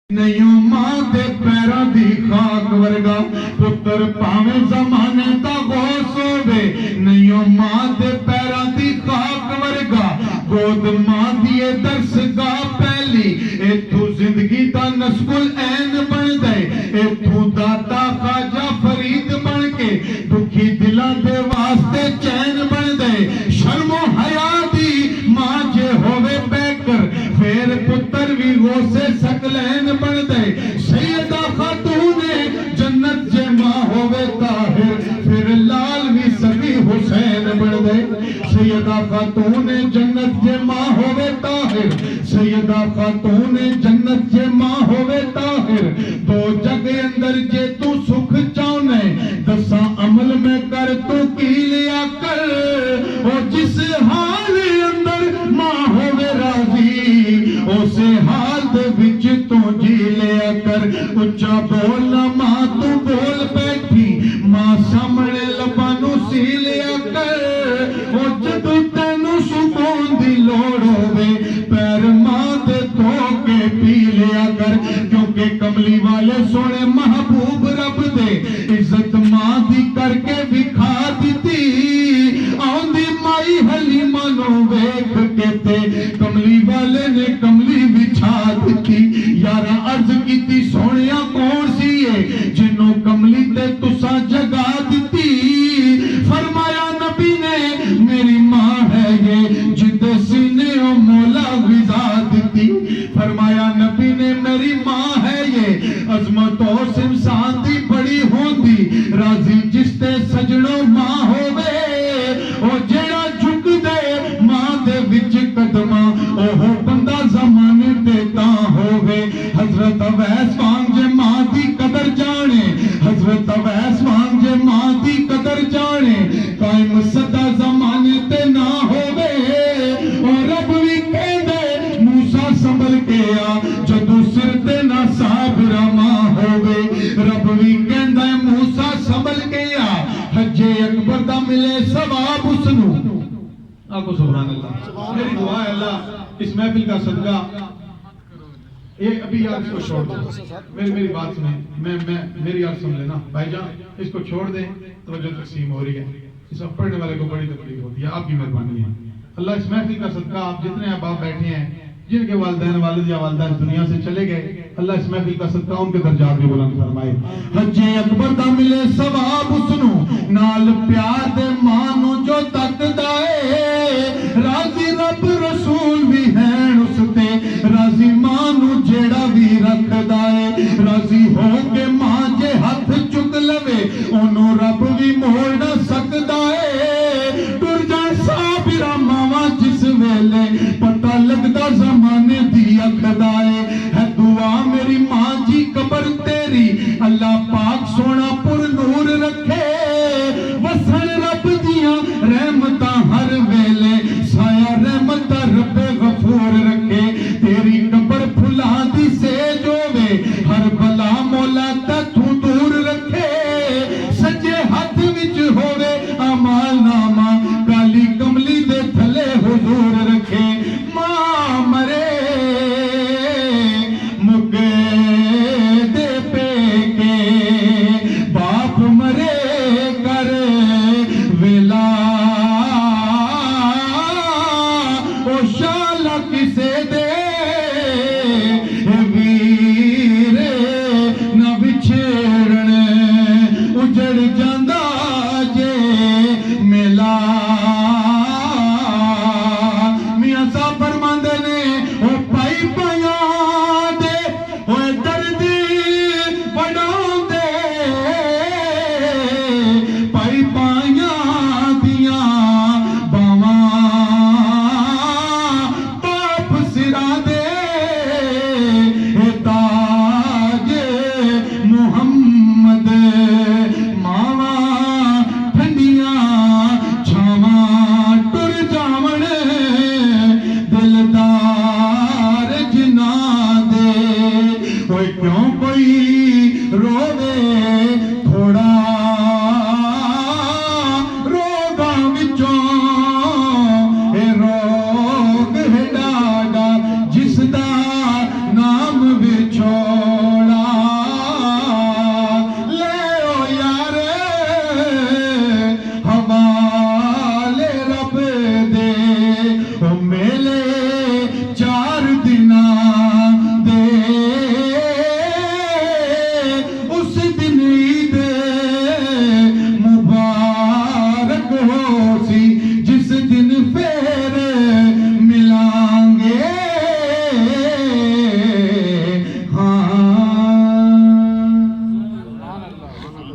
नहीं मां दे पैरां दी खाक वर्गा पुत्र भावें जमाने दा गौस होवे नहीं मां दे पैरां दी खाक वर्गा गोद मां दी दरसगाह पहली इथों जिंदगी दा नस्कुल ऐन बन दे इथों दाता खाजा फरीद बन के दुखी दिलां दे वास्ते चैन बन दे शर्मो हया दी मां जे होवे पैकर फिर पुत्र भी गौसे सकलैन बन दे सैयदा खातून जन्नत जे मां होवे ताहिर फिर लाल भी सभी हुसैन बन दे सैयदा खातून जन्नत जे मां होवे ताहिर सैयदा खातून जन्नत जे मां होवे ताहिर तो जग अंदर जे तू सुख चाहने दसा अमल में कर तू की लिया कर ओ जिस हाल अंदर मां होवे राजी उसे हाल दे विच तू जी लिया कर उच्चा बोल मां तू बोल बैठी मां सामने लबानू सी लिया कर ओ जदों तैनू सुकून दी लोड़ होवे पैर मां दे धो के पी लिया कर क्योंकि कमली वाले सोने महबूब रब दे इज्जत मां दी करके विखा दिती आंदी माई हलीमा नो वेख के ते कमली वाले ने कमली बिछा दिती यारा अर्ज कीती सोनिया कौन सी है जिन्हों कमली ते तुसा जगा दिती फरमाया नबी ने मेरी मां है ये जिदे सीने ओ मौला गिजा दिती फरमाया नबी ने मेरी मां है ये अजमत और सिमसान दी बड़ी होंदी राजी जिसते सजणों मां होवे ओ जेड़ा झुक दे मां दे विच कदमा ओह बंदा जमाने ते तां होवे हजरत अवैस वांग जे मां दी कदर जाने हजरत अवैस वांग जे मां दी कदर जाने कायम सदा जमाने ते ना होवे और रब भी कहंदे मूसा संभल के आ जदों सिर ते ना साबरा मां होवे रब भी कहंदा मूसा संभल के आ हजे अकबर दा मिले सवाब उसनू आपको सुभान अल्लाह मेरी दुआ है अल्लाह इस महफिल का सदका ये अभी यार इसको छोड़ दो मेरी बात सुने मैं मेरी यार सुन लेना भाईजान इसको छोड़ दे तो जो तकसीम हो रही है इस पढ़ने वाले को बड़ी तकलीफ होती है आपकी मेहरबानी है अल्लाह इस महफिल का सदका आप जितने बाप बैठे हैं जिनके वालिदैन वालिद या वालिदा दुनिया से चले गए अल्लाह इस महफिल का सदका उनके दर्जात भी बुलंद फरमाए हजे अकबर दा मिले सवाब उसनु नाल प्यार दे मां नु जो तकदा है राजी रब रसूल भी हैं उसते राजी मां नु जेड़ा भी रखदा है राजी हो के मां जे हाथ चुक लवे ओनु रब भी मोड़ ना सकदा है टुर जाए साबिरा मावा जिस वेले पता लगदा जमाने दी अखदा है दुआ मेरी मां जी कबर तेरी अल्लाह पाक सोना पुर नूर रखे वसन रब दियां रहमतां हर वेले साया रहमत रब गफूर रखे तेरी कबर फुला दी सेज होवे हर बला मौला तू दूर रखे सज्जे हाथ विच होवे अमाल नामा काली कमली दे थले हुजूर रखे मां मरे मुके दे पेके बाप मरे कर वेला ओ शाला किसे दे वीरे न विछेड़न उजड़ जांदा जे मेला मियां साहब फरमांदे ने ओ पाई पाया दे ओ दर्द वडाउंदे पाई पाया दियां बावां पाप सिरा दे ताज मुहम्मद मावा ठंडियां छावां टुर जावण दिलदार जिना दे क्यों कोई रोवे